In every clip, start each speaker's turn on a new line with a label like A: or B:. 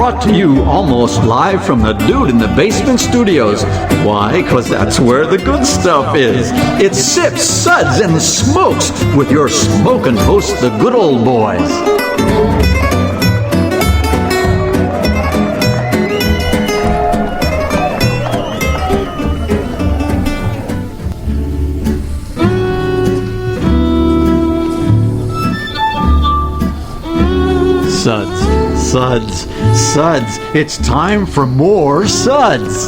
A: brought to you almost live from the Dude in the Basement Studios. Why? Because that's where the good stuff is. It's Sips, Suds, and Smokes with your smoking hosts, the good old boys. Suds. It's time for more Suds.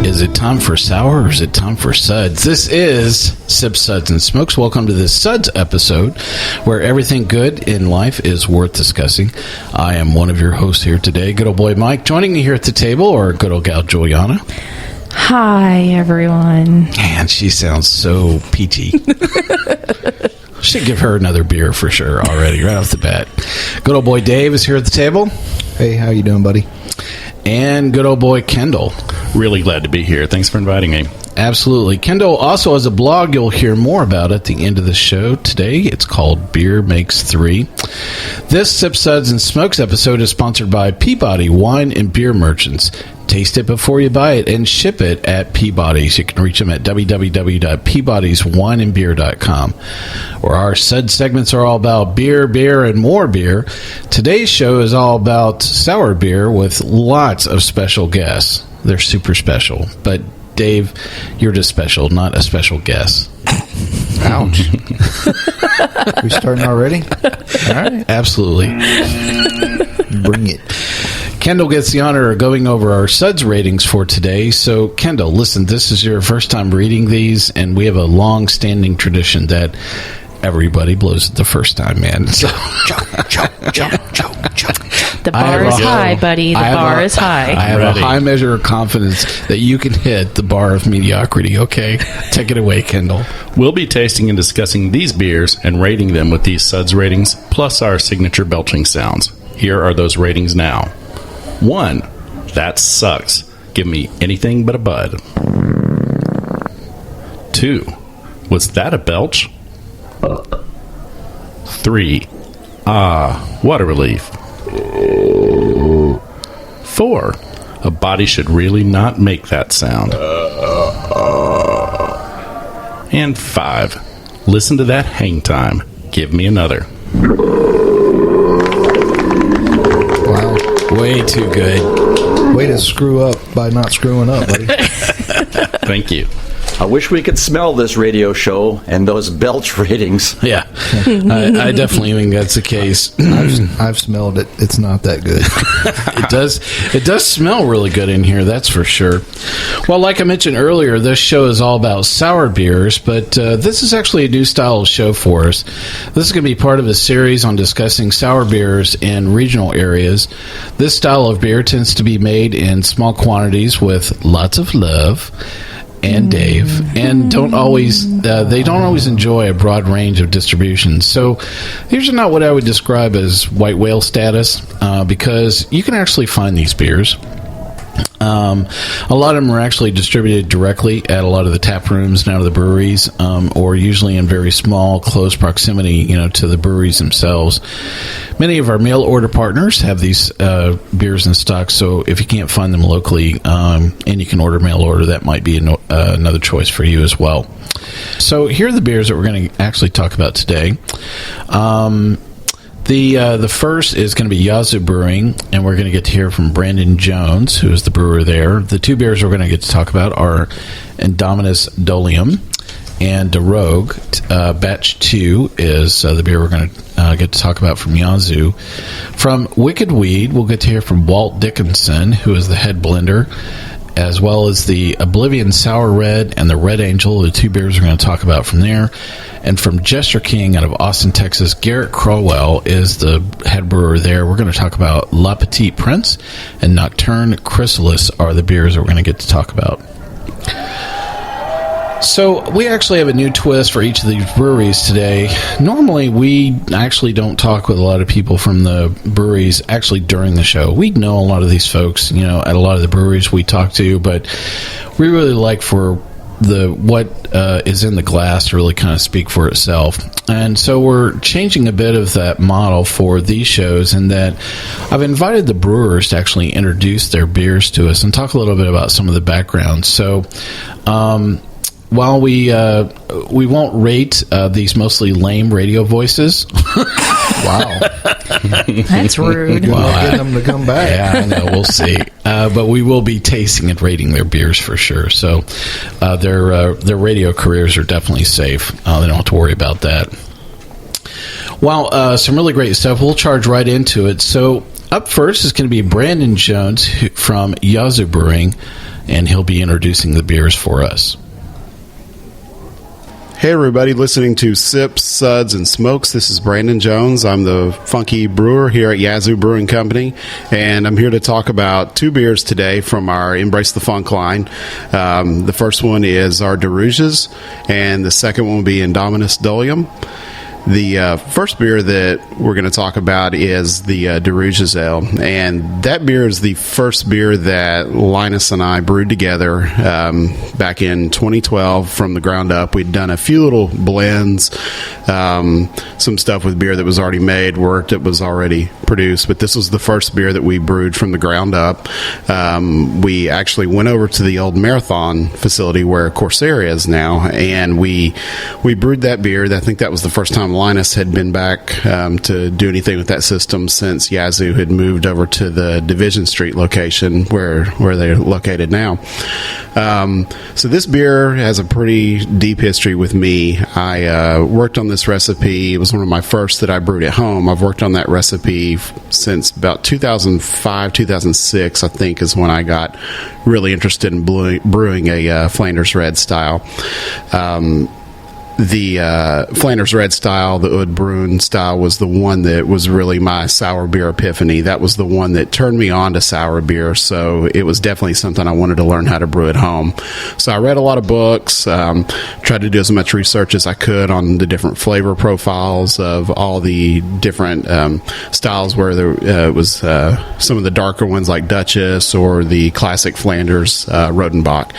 B: Is it time for sour or is it time for Suds? This is Sips, Suds, and Smokes. Welcome to this Suds episode where everything good in life is worth discussing. I am one of your hosts here today, good old boy Mike. Joining me here at the table, or good old gal Julieanna.
C: Hi, everyone.
B: Man, she sounds so peachy. Should give her another beer for sure already, right off the bat. Good old boy Dave is here at the table.
D: Hey, how you doing, buddy?
B: And good old boy Kendall.
E: Really glad to be here. Thanks for inviting me.
B: Absolutely. Kendall also has a blog you'll hear more about at the end of the show today. It's called Beer Makes 3. This Sip, Suds, and Smokes episode is sponsored by Peabody Wine and Beer Merchants. Taste it before you buy it and ship it at Peabody's. You can reach them at www.peabodyswineandbeer.com, where our Sud segments are all about beer, and more beer. Today's show is all about sour beer with lots of special guests. They're super special. But, Dave, you're just special, not a special guest.
D: Ouch. We starting already? All right.
B: Absolutely.
D: Bring it.
B: Kendall gets the honor of going over our Suds ratings for today. So, Kendall, listen, this is your first time reading these, and we have a long-standing tradition that everybody blows it the first time, man. So,
C: the bar is high, buddy. The bar is high.
B: I have a high measure of confidence that you can hit the bar of mediocrity, okay? Take it away, Kendall.
E: We'll be tasting and discussing these beers and rating them with these Suds ratings, plus our signature belching sounds. Here are those ratings now. 1. That sucks. Give me anything but a bud. 2. Was that a belch? 3. What a relief. 4. A body should really not make that sound. And 5. Listen to that hang time. Give me another.
D: Wow.
B: Way too good.
D: Way to screw up by not screwing up, buddy.
E: Thank you.
A: I wish we could smell this radio show and those belch ratings.
B: Yeah, I definitely think that's the case.
D: I've smelled it. It's not that good.
B: It does smell really good in here, that's for sure. Well, like I mentioned earlier, this show is all about sour beers, but this is actually a new style of show for us. This is going to be part of a series on discussing sour beers in regional areas. This style of beer tends to be made in small quantities with lots of love and Dave, and they don't always enjoy a broad range of distributions. So these are not what I would describe as white whale status, because you can actually find these beers. A lot of them are actually distributed directly at a lot of the tap rooms and out of the breweries, or usually in very small, close proximity, to the breweries themselves. Many of our mail order partners have these beers in stock, so if you can't find them locally, and you can order mail order, that might be another choice for you as well. So here are the beers that we're going to actually talk about today. The first is going to be Yazoo Brewing, and we're going to get to hear from Brandon Jones, who is the brewer there. The two beers we're going to get to talk about are Indomitus Dolium and the Rogue. Batch 2 is the beer we're going to get to talk about from Yazoo. From Wicked Weed, we'll get to hear from Walt Dickinson, who is the head blender, as well as the Oblivion Sour Red and the Red Angel, the two beers we're going to talk about from there. And from Jester King out of Austin, Texas, Garrett Crowell is the head brewer there. We're going to talk about Petite Prince and Nocturn Chrysalis are the beers that we're going to get to talk about. So we actually have a new twist for each of these breweries today. Normally, we actually don't talk with a lot of people from the breweries actually during the show. We know a lot of these folks, at a lot of the breweries we talk to, but we really like for what is in the glass to really kind of speak for itself. And so we're changing a bit of that model for these shows, in that I've invited the brewers to actually introduce their beers to us and talk a little bit about some of the background. So while we won't rate these mostly lame radio voices.
D: Wow.
C: That's rude.
D: Well, get them to come back.
B: Yeah, I know. We'll see. But we will be tasting and rating their beers for sure. So their radio careers are definitely safe. They don't have to worry about that. Well, some really great stuff. We'll charge right into it. So up first is going to be Brandon Jones from Yazoo Brewing, and he'll be introducing the beers for us.
F: Hey everybody, listening to Sips, Suds, and Smokes. This is Brandon Jones. I'm the funky brewer here at Yazoo Brewing Company, and I'm here to talk about two beers today from our Embrace the Funk line. The first one is our Deux Rouges, and the second one will be Indomitus Dolium. The first beer that we're going to talk about is the Deux Rouges Ale, and that beer is the first beer that Linus and I brewed together back in 2012 from the ground up. We'd done a few little blends, some stuff with beer that was already made, work that was already produced, but this was the first beer that we brewed from the ground up. We actually went over to the old Marathon facility where Corsair is now, and we brewed that beer. I think that was the first time Linus had been back to do anything with that system since Yazoo had moved over to the Division Street location where they're located now. So this beer has a pretty deep history with me. I worked on this recipe. It was one of my first that I brewed at home. I've worked on that recipe since about 2005, 2006, I think, is when I got really interested in brewing a Flanders Red style. The Flanders Red style, the Oud Bruin style, was the one that was really my sour beer epiphany. That was the one that turned me on to sour beer, so it was definitely something I wanted to learn how to brew at home. So I read a lot of books, tried to do as much research as I could on the different flavor profiles of all the different styles, where there was some of the darker ones like Duchess or the classic Flanders Rodenbach.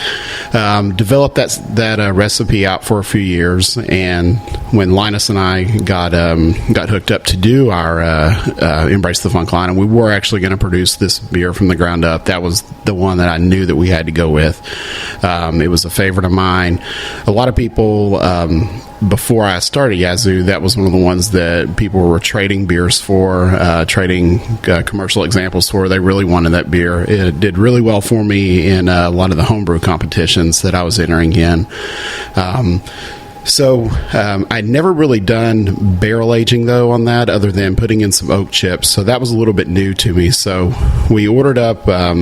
F: Developed that recipe out for a few years. And when Linus and I got hooked up to do our Embrace the Funk line, and we were actually going to produce this beer from the ground up, that was the one that I knew that we had to go with. It was a favorite of mine. A lot of people, before I started Yazoo, that was one of the ones that people were trading beers for, trading commercial examples for. They really wanted that beer. It did really well for me in a lot of the homebrew competitions that I was entering in. So I'd never really done barrel aging, though, on that, other than putting in some oak chips. So that was a little bit new to me. So we ordered up I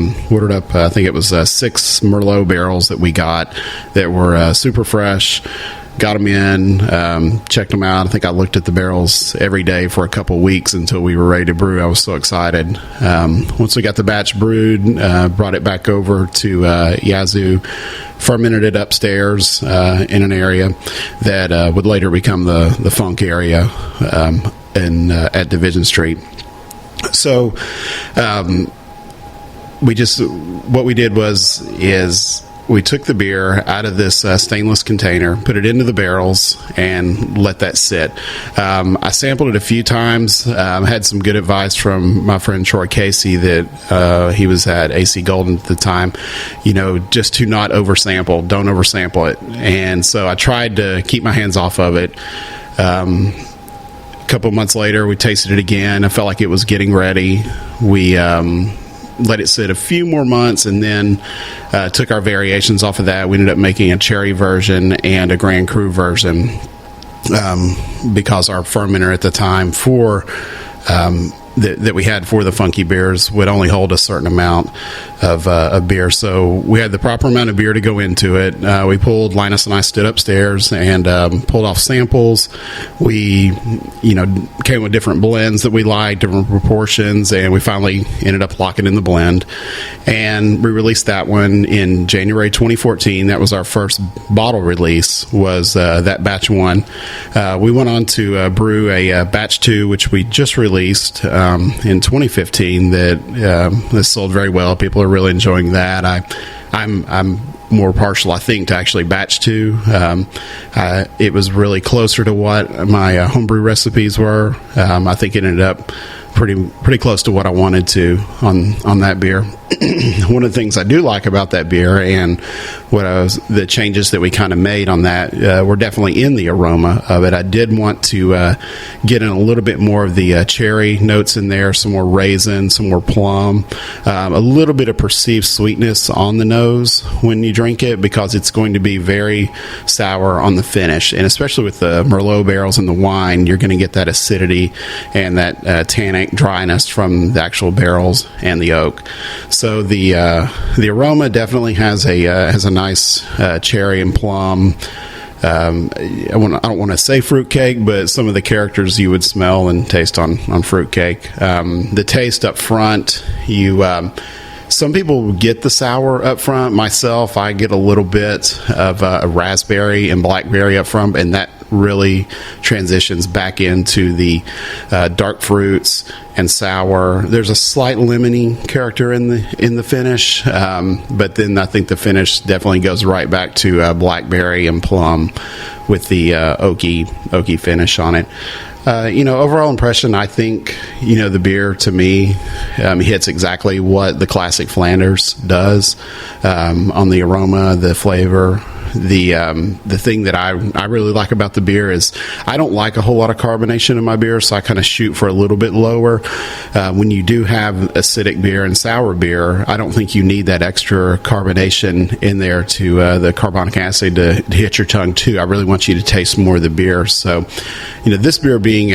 F: think it was 6 Merlot barrels that we got that were super fresh. Got them in, checked them out. I think I looked at the barrels every day for a couple of weeks until we were ready to brew. I was so excited. Once we got the batch brewed, brought it back over to Yazoo, fermented it upstairs in an area that would later become the Funk area at Division Street. So what we did is we took the beer out of this stainless container, put it into the barrels, and let that sit. I sampled it a few times. Had some good advice from my friend Troy Casey that he was at AC Golden at the time, just to not oversample. Don't oversample it. And so I tried to keep my hands off of it. A couple of months later, we tasted it again. I felt like it was getting ready. We let it sit a few more months, and then took our variations off of that. We ended up making a cherry version and a Grand Cru version because our fermenter at the time for that we had for the funky beers would only hold a certain amount of beer. So we had the proper amount of beer to go into it. Linus and I stood upstairs and pulled off samples. We, came with different blends that we liked, different proportions, and we finally ended up locking in the blend. And we released that one in January 2014. That was our first bottle release, was that batch 1. We went on to brew a batch 2, which we just released in 2015 that sold very well. People are really enjoying that. I'm more partial, I think, to actually batch 2. It was really closer to what my homebrew recipes were. I think it ended up pretty close to what I wanted to on that beer. One of the things I do like about that beer, and the changes that we kind of made on that, were definitely in the aroma of it. I did want to get in a little bit more of the cherry notes in there, some more raisin, some more plum, a little bit of perceived sweetness on the nose when you drink it, because it's going to be very sour on the finish, and especially with the Merlot barrels and the wine, you're going to get that acidity and that tannic dryness from the actual barrels and the oak. So the aroma definitely has a nice cherry and plum. I don't want to say fruitcake, but some of the characters you would smell and taste on fruitcake. The taste up front, some people get the sour up front. Myself, I get a little bit of raspberry and blackberry up front, and that really transitions back into the dark fruits and sour. There's a slight lemony character in the finish, but then I think the finish definitely goes right back to blackberry and plum with the oaky finish on it. Overall impression, I think, the beer to me hits exactly what the classic Flanders does on the aroma, the flavor. The thing that I really like about the beer is I don't like a whole lot of carbonation in my beer, so I kind of shoot for a little bit lower. When you do have acidic beer and sour beer, I don't think you need that extra carbonation in there to the carbonic acid to hit your tongue too. I really want you to taste more of the beer. So, this beer being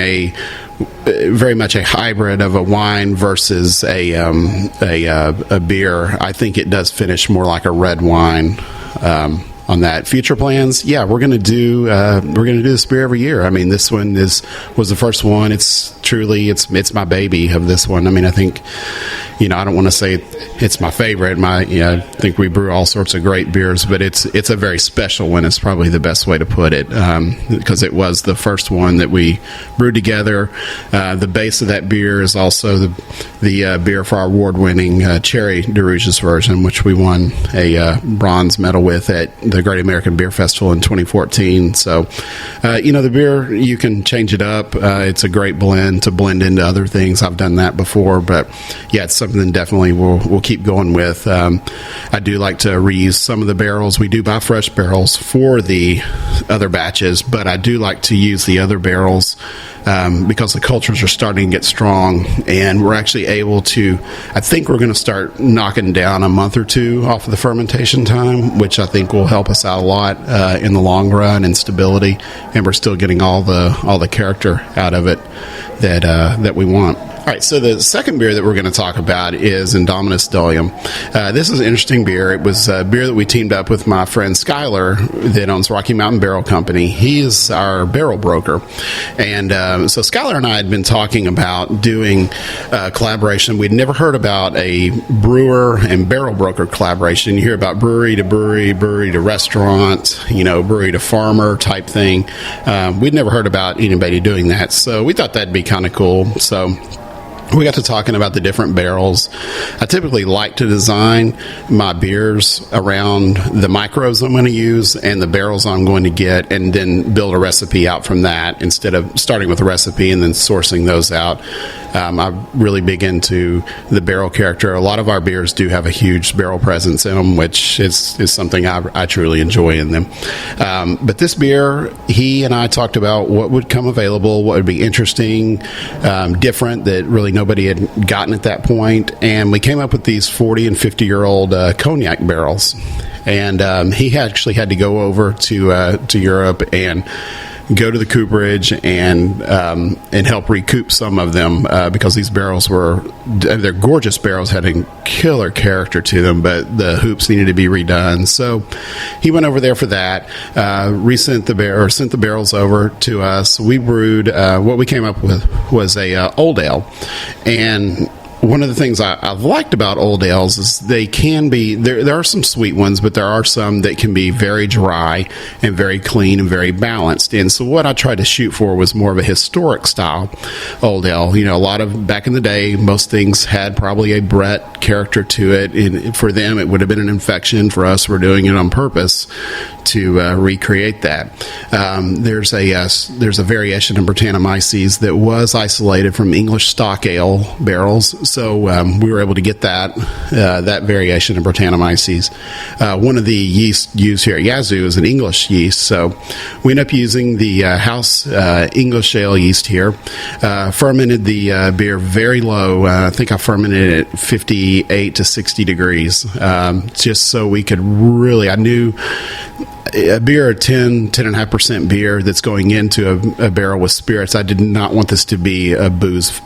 F: very much a hybrid of a wine versus a beer, I think it does finish more like a red wine. On that, future plans, we're going to do this beer every year. I mean, this one was the first one. It's truly it's my baby of this one. I mean, I think I don't want to say it's my favorite. I think we brew all sorts of great beers, but it's a very special one. It's probably the best way to put it, because it was the first one that we brewed together. The base of that beer is also the beer for our award-winning Cherry Rouges version, which we won a bronze medal with at the Great American Beer Festival in 2014. So, the beer, you can change it up. It's a great blend to blend into other things. I've done that before, but it's something definitely we'll keep going with. I do like to reuse some of the barrels. We do buy fresh barrels for the other batches, but I do like to use the other barrels because the cultures are starting to get strong, and we're actually able to, I think we're going to start knocking down a month or two off of the fermentation time, which I think will help us out a lot in the long run and stability, and we're still getting all the character out of it that we want. All right, so the second beer that we're going to talk about is Indomitus Dolium. This is an interesting beer. It was a beer that we teamed up with my friend Skyler that owns Rocky Mountain Barrel Company. He is our barrel broker. And so Skyler and I had been talking about doing collaboration. We'd never heard about a brewer and barrel broker collaboration. You hear about brewery to brewery, brewery to restaurant, brewery to farmer type thing. We'd never heard about anybody doing that. So we thought that'd be kind of cool. So we got to talking about the different barrels. I typically like to design my beers around the micros I'm going to use and the barrels I'm going to get, and then build a recipe out from that instead of starting with a recipe and then sourcing those out. I'm really big into the barrel character. A lot of our beers do have a huge barrel presence in them, which is something I truly enjoy in them. But this beer, he and I talked about what would come available, what would be interesting, different, that really nobody had gotten at that point. And we came up with these 40 and 50-year-old cognac barrels. And he actually had to go over to Europe and go to the cooperage and help recoup some of them because these barrels they're gorgeous barrels, had a killer character to them, but the hoops needed to be redone. So he went over there for that, sent the barrels over to us. We brewed, what we came up with was a old ale, and one of the things I've liked about old ales is they can be, there are some sweet ones, but there are some that can be very dry and very clean and very balanced. And so what I tried to shoot for was more of a historic style old ale. You know, a lot of, back in the day, most things had probably a Brett character to it. And for them, it would have been an infection. For us, we're doing it on purpose to recreate that. There's a variation of Brettanomyces that was isolated from English stock ale barrels. So we were able to get that variation of Brettanomyces. One of the yeast used here at Yazoo is an English yeast, so we ended up using the house English ale yeast here. Fermented the beer very low. I think I fermented it at 58 to 60 degrees, just so we could really, I knew a beer, 10.5% beer that's going into a barrel with spirits. I did not want this to be a booze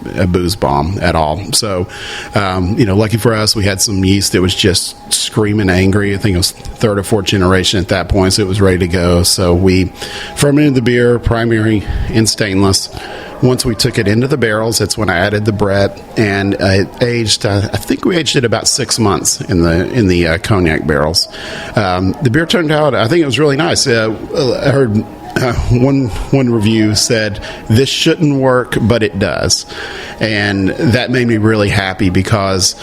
F: bomb at all. So, lucky for us, we had some yeast that was just screaming angry. I think it was third or fourth generation at that point, so it was ready to go. So we fermented the beer, primary in stainless. Once we took it into the barrels, that's when I added the Brett, and it aged. I think we aged it about 6 months in the cognac barrels. The beer turned out, I think it was really nice. I heard one review said this shouldn't work, but it does, and that made me really happy because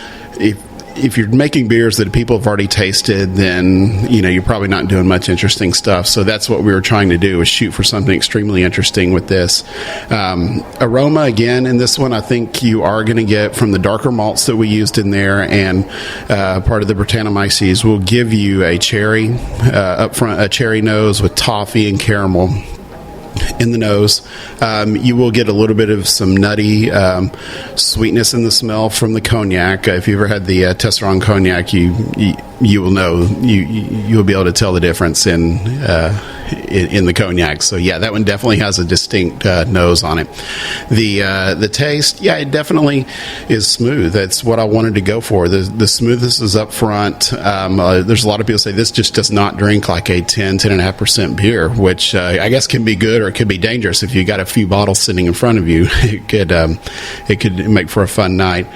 F: if you're making beers that people have already tasted, then you're probably not doing much interesting stuff. So that's what we were trying to do, was shoot for something extremely interesting with this. Aroma, again, in this one, I think you are going to get from the darker malts that we used in there, and part of the Brettanomyces will give you a cherry up front, a cherry nose with toffee and caramel in the nose. You will get a little bit of some nutty sweetness in the smell from the cognac. If you ever had the Tesseron cognac, you will know, you will be able to tell the difference in the cognac. So yeah, that one definitely has a distinct nose on it. The taste, yeah, it definitely is smooth. That's what I wanted to go for. The smoothness is up front. There's a lot of people say this just does not drink like a 10.5% beer, which I guess can be good or it could be dangerous if you got a few bottles sitting in front of you. It could make for a fun night.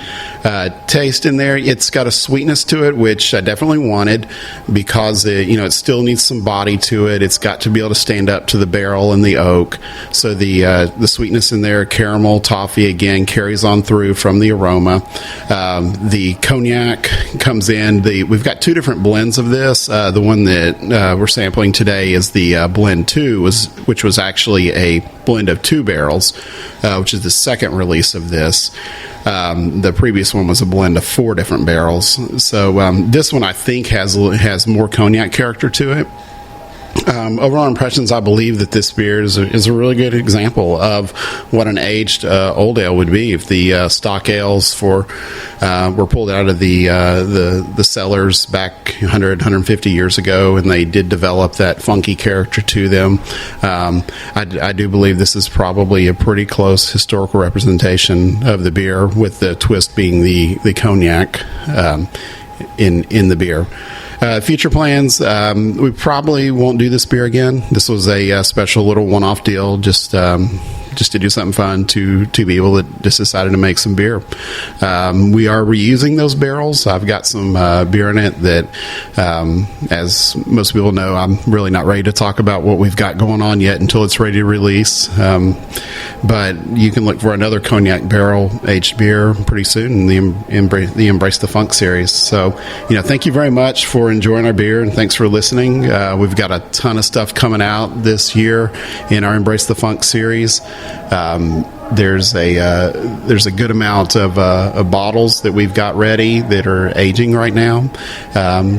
F: Taste in there, it's got a sweetness to it, which I definitely wanted because it still needs some body to it. It's got to be able to stand up to the barrel and the oak. So the sweetness in there, caramel, toffee, again, carries on through from the aroma. The cognac comes in. We've got two different blends of this. The one that we're sampling today is the blend 2, which was actually a blend of 2 barrels, which is the second release of this. The previous one was a blend of 4 different barrels. So this one I think has more cognac character to it. Overall impressions, I believe that this beer is a really good example of what an aged old ale would be. If the stock ales were pulled out of the cellars back 150 years ago, and they did develop that funky character to them, I do believe this is probably a pretty close historical representation of the beer, with the twist being the cognac in the beer. Future plans, we probably won't do this beer again. This was a special little one-off deal, just to do something fun, to be able to just decided to make some beer. We are reusing those barrels. I've got some beer in it that, as most people know, I'm really not ready to talk about what we've got going on yet until it's ready to release. But you can look for another cognac barrel aged beer pretty soon in the Embrace the Funk series. So, thank you very much for enjoying our beer, and thanks for listening. We've got a ton of stuff coming out this year in our Embrace the Funk series. There's a good amount of bottles that we've got ready that are aging right now.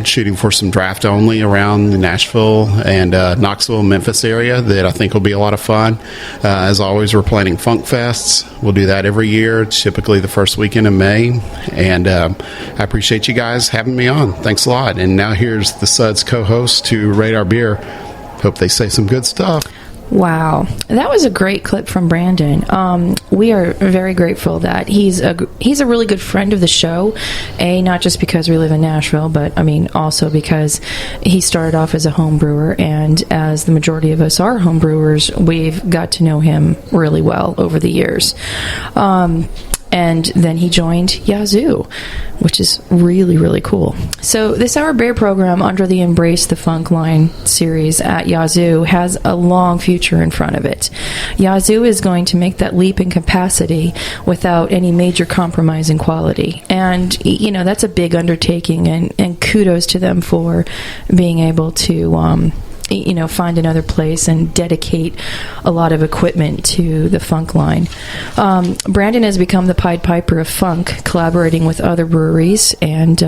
F: Shooting for some draft only around the Nashville and Knoxville, Memphis area that I think will be a lot of fun. As always, we're planning Funk Fests. We'll do that every year, typically the first weekend in May. And I appreciate you guys having me on. Thanks a lot. And now here's the Suds co-host to rate our beer. Hope they say some good stuff.
C: Wow, that was a great clip from Brandon. We are very grateful that he's a really good friend of the show. Not just because we live in Nashville, but also because he started off as a home brewer, and as the majority of us are home brewers, we've got to know him really well over the years. and then he joined Yazoo, which is really, really cool. So the Sour Beer program under the Embrace the Funk line series at Yazoo has a long future in front of it. Yazoo is going to make that leap in capacity without any major compromise in quality. And, that's a big undertaking, and kudos to them for being able to find another place and dedicate a lot of equipment to the funk line. Brandon has become the Pied Piper of funk, collaborating with other breweries and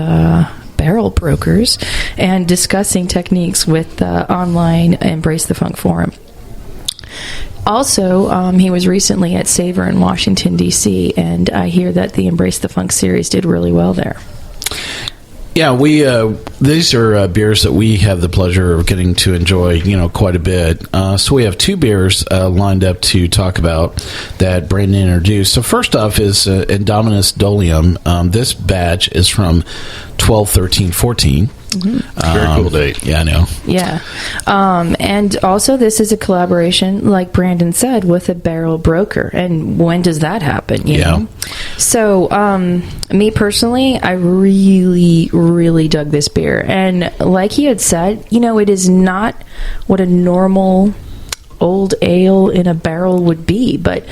C: barrel brokers and discussing techniques with the online Embrace the Funk forum. Also, he was recently at Savor in Washington, D.C., and I hear that the Embrace the Funk series did really well there.
B: Yeah, these are beers that we have the pleasure of getting to enjoy, quite a bit. So we have two beers lined up to talk about that Brandon introduced. So first off is Indomitus Dolium. This batch is from 12/13/14.
E: Very cool date.
B: Yeah, I know.
C: Yeah. And also this is a collaboration, like Brandon said, with a barrel broker. And when does that happen, you know? So, me personally, I really, really dug this beer. And like he had said, it is not what a normal old ale in a barrel would be, but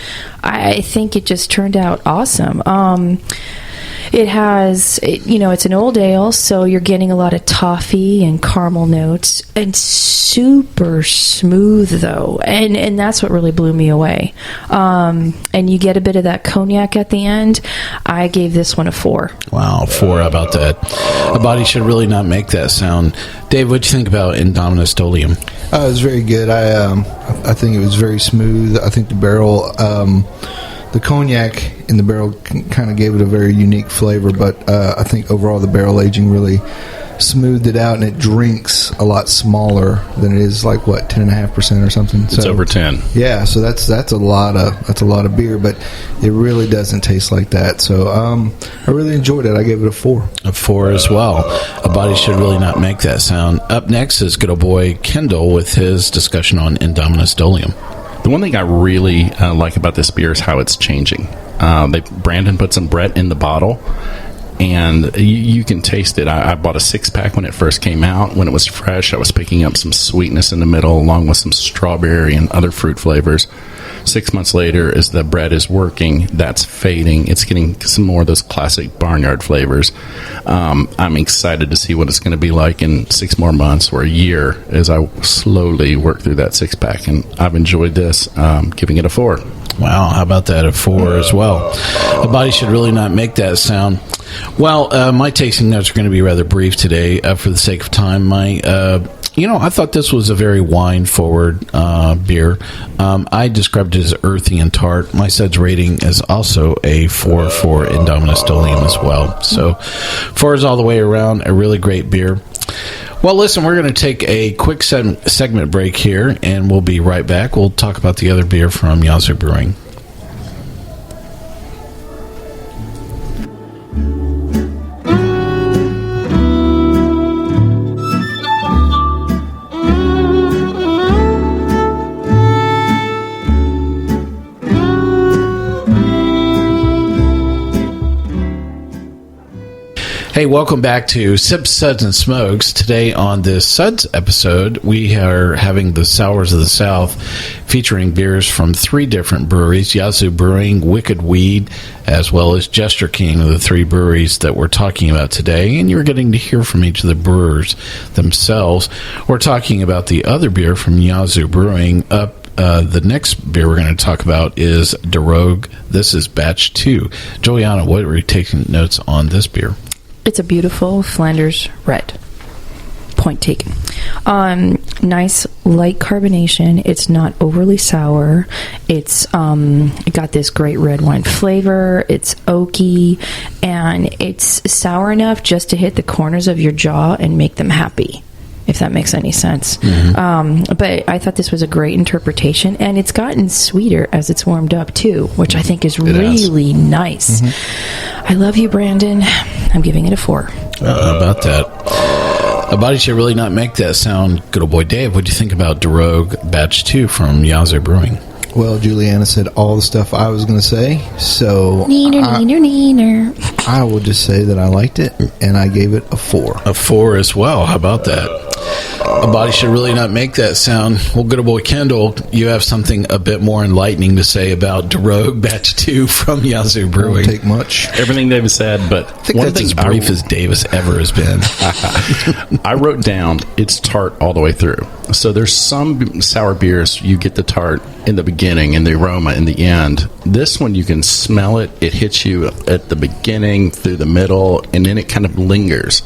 C: I think it just turned out awesome. It has, it's an old ale, so you're getting a lot of toffee and caramel notes, and super smooth, though. And that's what really blew me away. And you get a bit of that cognac at the end. I gave this one a 4.
B: Wow, 4. How about that? A body should really not make that sound. Dave, what'd you think about Indomitus Dolium?
D: It was very good. I think it was very smooth. I think the barrel... the cognac in the barrel kind of gave it a very unique flavor, but I think overall the barrel aging really smoothed it out, and it drinks a lot smaller than it is, 10.5% or something.
E: It's over 10.
D: Yeah, so that's a lot of beer, but it really doesn't taste like that. So I really enjoyed it. I gave it a 4.
B: A 4 as well. A body should really not make that sound. Up next is good old boy Kendall with his discussion on Indomitus Dolium.
E: The one thing I really like about this beer is how it's changing. Brandon put some Brett in the bottle, and you can taste it. I bought a 6-pack when it first came out. When it was fresh, I was picking up some sweetness in the middle, along with some strawberry and other fruit flavors. 6 months later, as the bread is working, that's fading. It's getting some more of those classic barnyard flavors. I'm excited to see what it's going to be like in 6 more months or a year as I slowly work through that 6-pack. And I've enjoyed this, giving it a 4.
B: Wow, how about that? A 4 as well. A body should really not make that sound. Well, my tasting notes are going to be rather brief today for the sake of time. I thought this was a very wine-forward beer. I described it as earthy and tart. My Suds rating is also a 4 for Indomitus Dolium as well. So 4 is all the way around. A really great beer. Well, listen, we're going to take a quick segment break here, and we'll be right back. We'll talk about the other beer from Yazoo Brewing. Hey, welcome back to Sips, Suds, and Smokes. Today on this Suds episode, we are having the Sours of the South, featuring beers from 3 different breweries, Yazoo Brewing, Wicked Weed, as well as Jester King, of the 3 breweries that we're talking about today. And you're getting to hear from each of the brewers themselves. We're talking about the other beer from Yazoo Brewing. The next beer we're going to talk about is Deux. This is batch 2. Julieanna, what are you taking notes on this beer?
C: It's a beautiful Flanders red. Point taken. Nice light carbonation. It's not overly sour. It's got this great red wine flavor. It's oaky, and it's sour enough just to hit the corners of your jaw and make them happy, if that makes any sense. Mm-hmm. But I thought this was a great interpretation, and it's gotten sweeter as it's warmed up too, which I think is really nice. Mm-hmm. I love you, Brandon. I'm giving it a 4.
B: How about that? A body should really not make that sound. Good old boy Dave, what do you think about Deux Batch 2 from Yazoo Brewing?
D: Well, Julieanna said all the stuff I was going to say, so
C: Neener.
D: I will just say that I liked it, and I gave it a 4.
B: A 4 as well. How about that? A body should really not make that sound. Well, good old boy Kendall, you have something a bit more enlightening to say about Drogue Batch 2 from Yazoo Brewing.
D: Won't take much.
E: Everything David said, but
B: I think that's as brief as Davis ever has been.
E: I wrote down it's tart all the way through. So there's some sour beers you get the tart in the beginning and the aroma in the end. This one you can smell it. It hits you at the beginning, through the middle, and then it kind of lingers.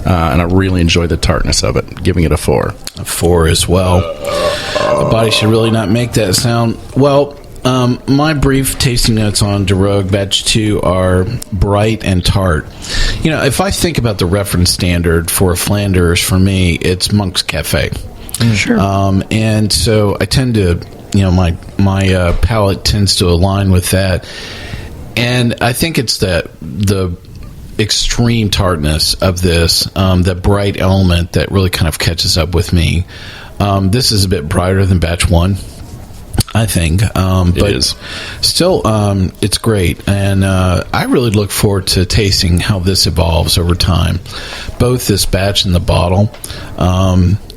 E: And I really enjoy the tartness of it, giving it a 4.
B: A 4 as well. A body should really not make that sound. Well, my brief tasting notes on Drogue Batch 2 are bright and tart. You know, if I think about the reference standard for Flanders, for me, it's Monk's Cafe.
C: Sure.
B: And so I tend to, my palate tends to align with that. And I think it's the extreme tartness of this, the bright element that really kind of catches up with me. This is a bit brighter than Batch 1, I think. But
E: it is.
B: Still, it's great. And I really look forward to tasting how this evolves over time. Both this batch and the bottle,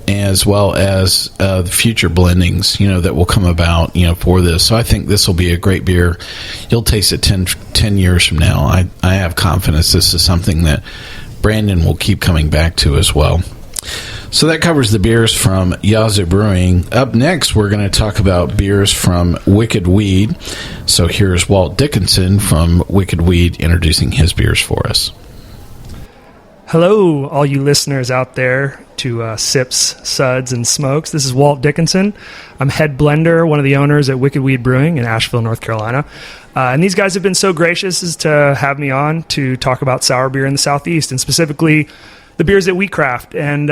B: as well as the future blendings, that will come about, for this. So I think this will be a great beer. You'll taste it 10 years from now. I have confidence this is something that Brandon will keep coming back to as well. So that covers the beers from Yazoo Brewing. Up next, we're going to talk about beers from Wicked Weed. So here's Walt Dickinson from Wicked Weed introducing his beers for us.
G: Hello, all you listeners out there to Sips, Suds, and Smokes. This is Walt Dickinson. I'm head blender, one of the owners at Wicked Weed Brewing in Asheville, North Carolina. And these guys have been so gracious as to have me on to talk about sour beer in the Southeast, and specifically the beers that we craft. And,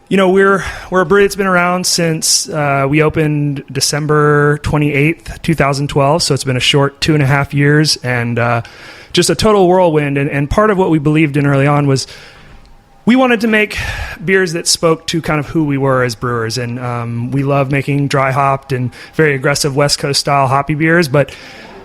G: we're a brewery that's been around since we opened December 28th, 2012. So it's been a short 2.5 years, and just a total whirlwind. And part of what we believed in early on was we wanted to make beers that spoke to kind of who we were as brewers. And we love making dry hopped and very aggressive West Coast style hoppy beers. But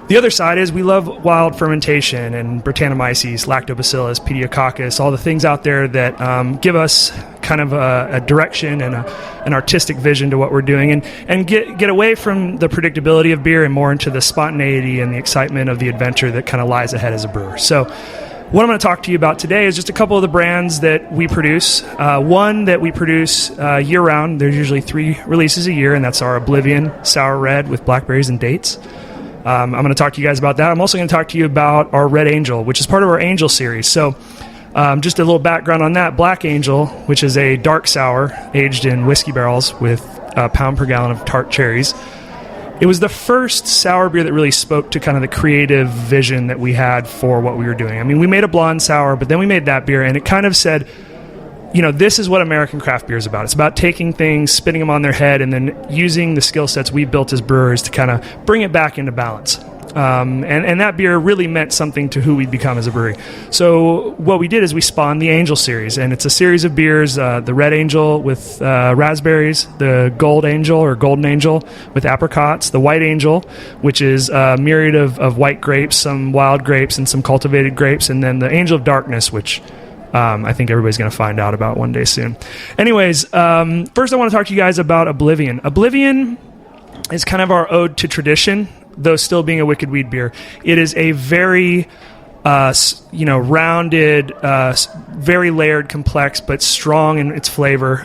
G: the other side is we love wild fermentation and Brettanomyces, Lactobacillus, Pediococcus, all the things out there that give us kind of a direction and an artistic vision to what we're doing, and get away from the predictability of beer and more into the spontaneity and the excitement of the adventure that kind of lies ahead as a brewer. So what I'm going to talk to you about today is just a couple of the brands that we produce. One that we produce year-round. There's usually 3 releases a year, and that's our Oblivion Sour Red with blackberries and dates. I'm going to talk to you guys about that. I'm also going to talk to you about our Red Angel, which is part of our Angel series. So just a little background on that. Black Angel, which is a dark sour aged in whiskey barrels with a pound per gallon of tart cherries. It was the first sour beer that really spoke to kind of the creative vision that we had for what we were doing. I mean, we made a blonde sour, but then we made that beer, and it kind of said, this is what American craft beer is about. It's about taking things, spinning them on their head, and then using the skill sets we've built as brewers to kind of bring it back into balance. And that beer really meant something to who we'd become as a brewery. So what we did is we spawned the Angel series, and it's a series of beers, the Red Angel with raspberries, the Gold Angel or Golden Angel with apricots, the White Angel, which is a myriad of white grapes, some wild grapes, and some cultivated grapes, and then the Angel of Darkness, which I think everybody's going to find out about one day soon. Anyways, first I want to talk to you guys about Oblivion. Oblivion is kind of our ode to tradition, though still being a Wicked Weed beer. It is a very, rounded, very layered, complex, but strong in its flavor,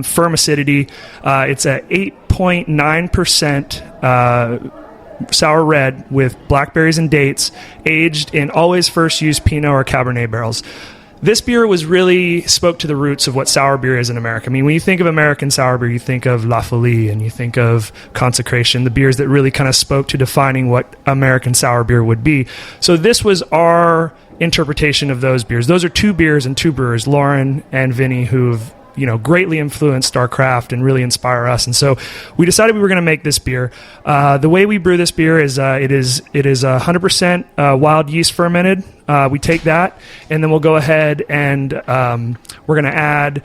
G: firm acidity. It's a 8.9% sour red with blackberries and dates, aged in always first use Pinot or Cabernet barrels. This beer spoke to the roots of what sour beer is in America. I mean, when you think of American sour beer, you think of La Folie and you think of Consecration, the beers that really kind of spoke to defining what American sour beer would be. So this was our interpretation of those beers. Those are 2 beers and 2 brewers, Lauren and Vinny, who've greatly influenced our craft and really inspire us. And so we decided we were going to make this beer. The way we brew this beer is it is 100% wild yeast fermented. We take that, and then we'll go ahead and we're going to add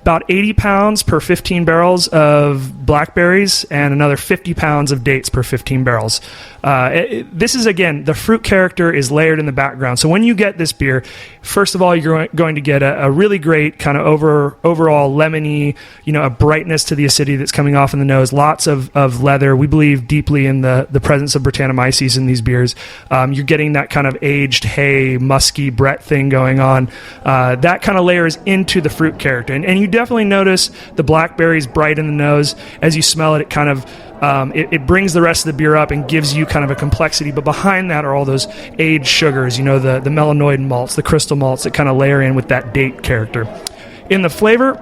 G: about 80 pounds per 15 barrels of blackberries and another 50 pounds of dates per 15 barrels. This is, again, the fruit character is layered in the background. So when you get this beer, first of all, you're going to get a really great kind of overall lemony, a brightness to the acidity that's coming off in the nose. Lots of leather. We believe deeply in the presence of Brettanomyces in these beers. You're getting that kind of aged hay, musky Brett thing going on. That kind of layers into the fruit character. And you definitely notice the blackberries bright in the nose. As you smell it, it kind of it brings the rest of the beer up and gives you kind of a complexity. But behind that are all those aged sugars, the melanoid malts, the crystal malts that kind of layer in with that date character. In the flavor,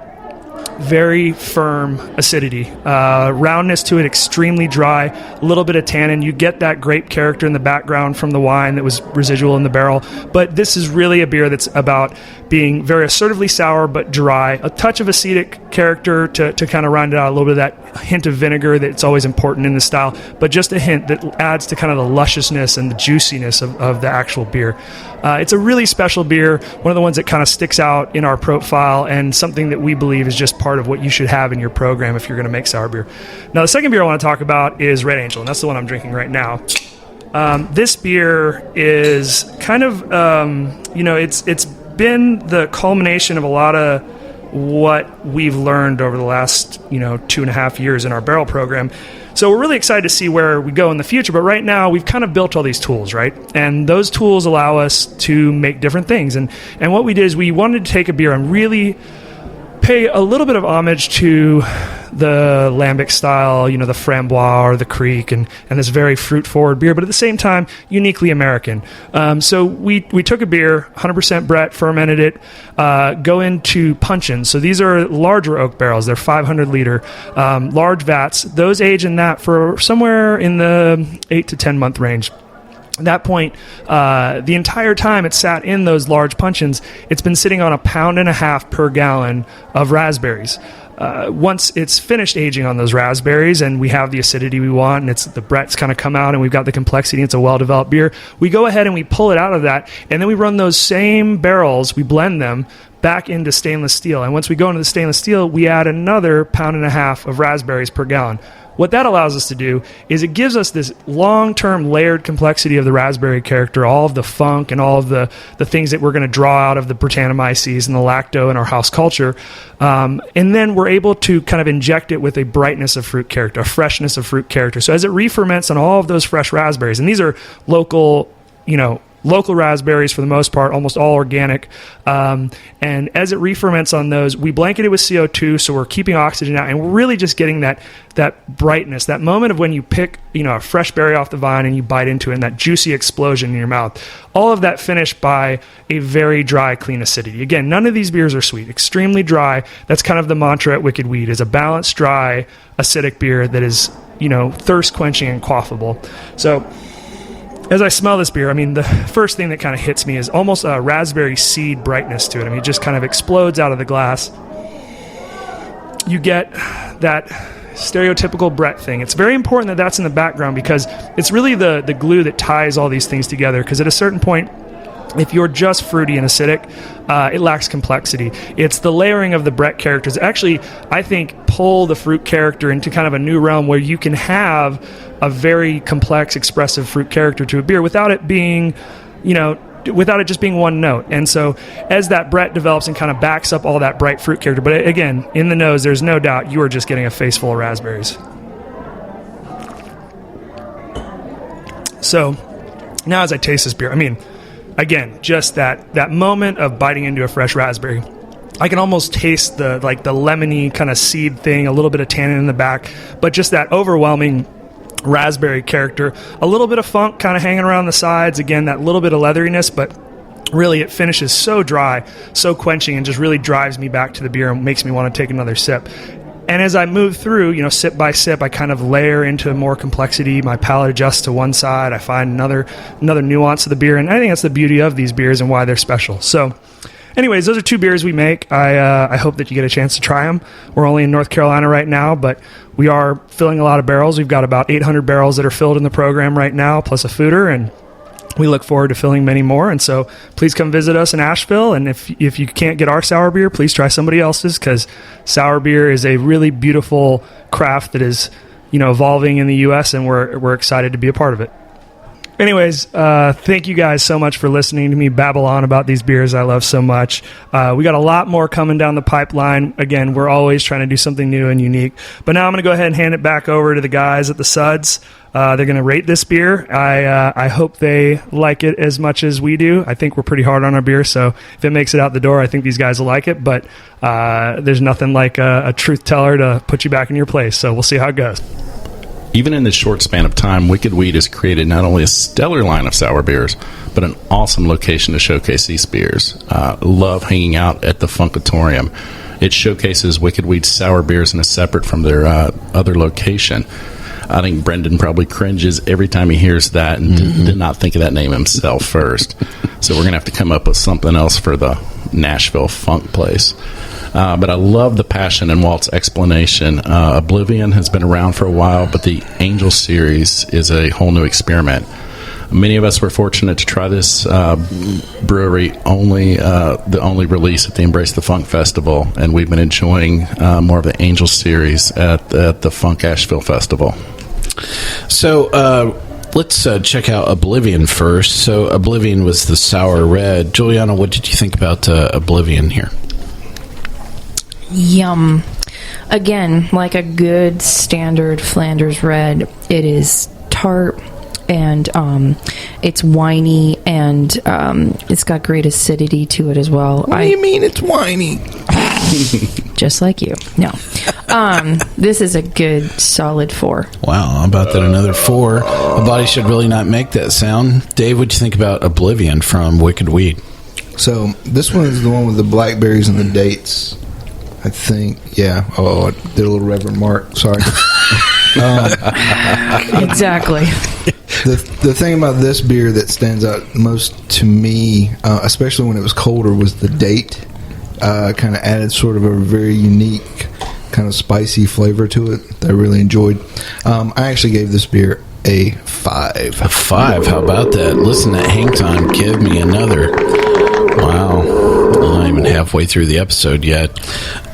G: very firm acidity, roundness to it, extremely dry, a little bit of tannin. You get that grape character in the background from the wine that was residual in the barrel, but this is really a beer that's about being very assertively sour but dry, a touch of acetic character to kind of round it out, a little bit of that hint of vinegar that's always important in the style, but just a hint that adds to kind of the lusciousness and the juiciness of the actual beer. It's a really special beer, one of the ones that kind of sticks out in our profile and something that we believe is just part of what you should have in your program if you're going to make sour beer. Now, the second beer I want to talk about is Red Angel, and that's the one I'm drinking right now. This beer is kind of, it's been the culmination of a lot of what we've learned over the last, 2.5 years in our barrel program. So we're really excited to see where we go in the future, but right now we've kind of built all these tools, right? And those tools allow us to make different things. And what we did is we wanted to take a beer and really pay a little bit of homage to the lambic style, the framboise or the creek, and this very fruit-forward beer, but at the same time, uniquely American. So we took a beer, 100% Brett, fermented it, go into puncheons. So these are larger oak barrels. They're 500-liter, large vats. Those age in that for somewhere in the 8 to 10 month range. At that point, the entire time it sat in those large puncheons, it's been sitting on 1.5 pounds per gallon of raspberries. Once it's finished aging on those raspberries and we have the acidity we want and the Brett's kind of come out and we've got the complexity, it's a well-developed beer, we go ahead and we pull it out of that, and then we run those same barrels, we blend them back into stainless steel. And once we go into the stainless steel, we add another 1.5 pounds of raspberries per gallon. What that allows us to do is it gives us this long-term layered complexity of the raspberry character, all of the funk and all of the things that we're going to draw out of the Brettanomyces and the lacto in our house culture. And then we're able to kind of inject it with a brightness of fruit character, a freshness of fruit character. So as it re-ferments on all of those fresh raspberries, and these are local raspberries for the most part, almost all organic. And as it re-ferments on those, we blanket it with CO2, so we're keeping oxygen out, and we're really just getting that brightness, that moment of when you pick, a fresh berry off the vine and you bite into it, and that juicy explosion in your mouth. All of that finished by a very dry, clean acidity. Again, none of these beers are sweet. Extremely dry. That's kind of the mantra at Wicked Weed, is a balanced, dry, acidic beer that is, thirst-quenching and quaffable. So as I smell this beer, the first thing that kind of hits me is almost a raspberry seed brightness to it. It just kind of explodes out of the glass. You get that stereotypical Brett thing. It's very important that that's in the background because it's really the glue that ties all these things together, because at a certain point, if you're just fruity and acidic, it lacks complexity. It's the layering of the Brett characters that actually, I think, pull the fruit character into kind of a new realm where you can have a very complex, expressive fruit character to a beer without it being, without it just being one note. And so as that Brett develops and kind of backs up all that bright fruit character, but again, in the nose, there's no doubt you are just getting a face full of raspberries. So now as I taste this beer, again, just that moment of biting into a fresh raspberry. I can almost taste the lemony kind of seed thing, a little bit of tannin in the back, but just that overwhelming raspberry character. A little bit of funk kind of hanging around the sides. Again, that little bit of leatheriness, but really it finishes so dry, so quenching, and just really drives me back to the beer and makes me want to take another sip. And as I move through, sip by sip, I kind of layer into more complexity. My palate adjusts to one side. I find another nuance of the beer. And I think that's the beauty of these beers and why they're special. So anyways, those are 2 beers we make. I hope that you get a chance to try them. We're only in North Carolina right now, but we are filling a lot of barrels. We've got about 800 barrels that are filled in the program right now, plus a fooder. And we look forward to filling many more. And so please come visit us in Asheville. And if you can't get our sour beer, please try somebody else's, because sour beer is a really beautiful craft that is, evolving in the U.S., and we're excited to be a part of it. Anyways, thank you guys so much for listening to me babble on about these beers I love so much. We got a lot more coming down the pipeline. Again, we're always trying to do something new and unique. But now I'm going to go ahead and hand it back over to the guys at the Suds. They're going to rate this beer. I hope they like it as much as we do. I think we're pretty hard on our beer, so if it makes it out the door, I think these guys will like it. But there's nothing like a truth teller to put you back in your place, so we'll see how it goes.
E: Even in this short span of time, Wicked Weed has created not only a stellar line of sour beers, but an awesome location to showcase these beers. Love hanging out at the Funkatorium. It showcases Wicked Weed's sour beers in a separate from their other location. I think Brendan probably cringes every time he hears that and did not think of that name himself first. So we're going to have to come up with something else for the Nashville Funk place. But I love the passion in Walt's explanation. Oblivion has been around for a while, but the Angel series is a whole new experiment. Many of us were fortunate to try this brewery the only release at the Embrace the Funk Festival, and we've been enjoying more of the Angel series at the Funk Asheville Festival.
B: So let's check out Oblivion first. So Oblivion was the Sour Red. Julieanna, what did you think about Oblivion here?
C: Yum. Again, like a good standard Flanders Red, it is tart and it's winey, and it's got great acidity to it as well.
D: What do you mean it's whiny?
C: Just like you. No. This is a good solid 4.
B: Wow, how about that? Another 4. A body should really not make that sound. Dave, what do you think about Oblivion from Wicked Weed?
D: So this one is the one with the blackberries and the dates, I think. Yeah. Oh, I did a little Reverend Mark. Sorry.
C: Exactly.
D: The thing about this beer that stands out most to me, especially when it was colder, was the date. Kind of added sort of a very unique kind of spicy flavor to it that I really enjoyed. I actually gave this beer a 5.
B: A 5? How about that? Listen to Hang Time. Give me another. Wow. I'm not even halfway through the episode yet.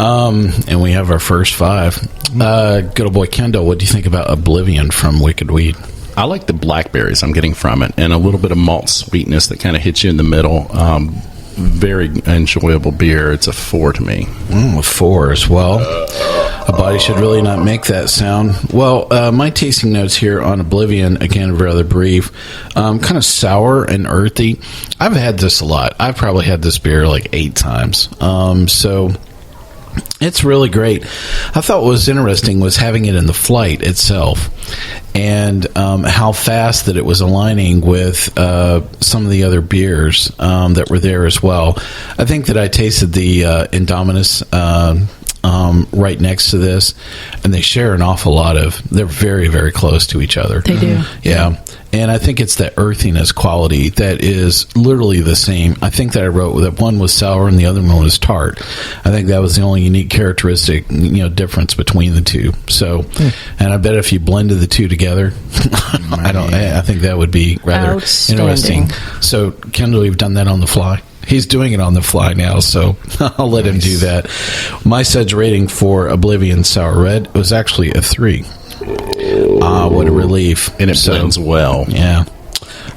B: And we have our first 5. Good old boy Kendall, what do you think about Oblivion from Wicked Weed?
E: I like the blackberries I'm getting from it, and a little bit of malt sweetness that kind of hits you in the middle. Very enjoyable beer. It's a 4 to me.
B: A 4 as well. A body should really not make that sound. Well, my tasting notes here on Oblivion, again, rather brief. Kind of sour and earthy. I've had this a lot. I've probably had this beer like 8 times. So it's really great. I thought what was interesting was having it in the flight itself, and how fast that it was aligning with some of the other beers that were there as well. I think that I tasted the Indomitus right next to this, and they share an awful lot of. They're very, very close to each other.
C: They do.
B: Yeah. And I think it's that earthiness quality that is literally the same. I think that I wrote that one was sour and the other one was tart. I think that was the only unique characteristic, difference between the two. So, and I bet if you blended the two together, I think that would be rather interesting. So, Kendall, you've done that on the fly? He's doing it on the fly now, so I'll let him do that. My Suds rating for Oblivion Sour Red was actually a 3. What a relief.
E: And it blends well.
B: Yeah.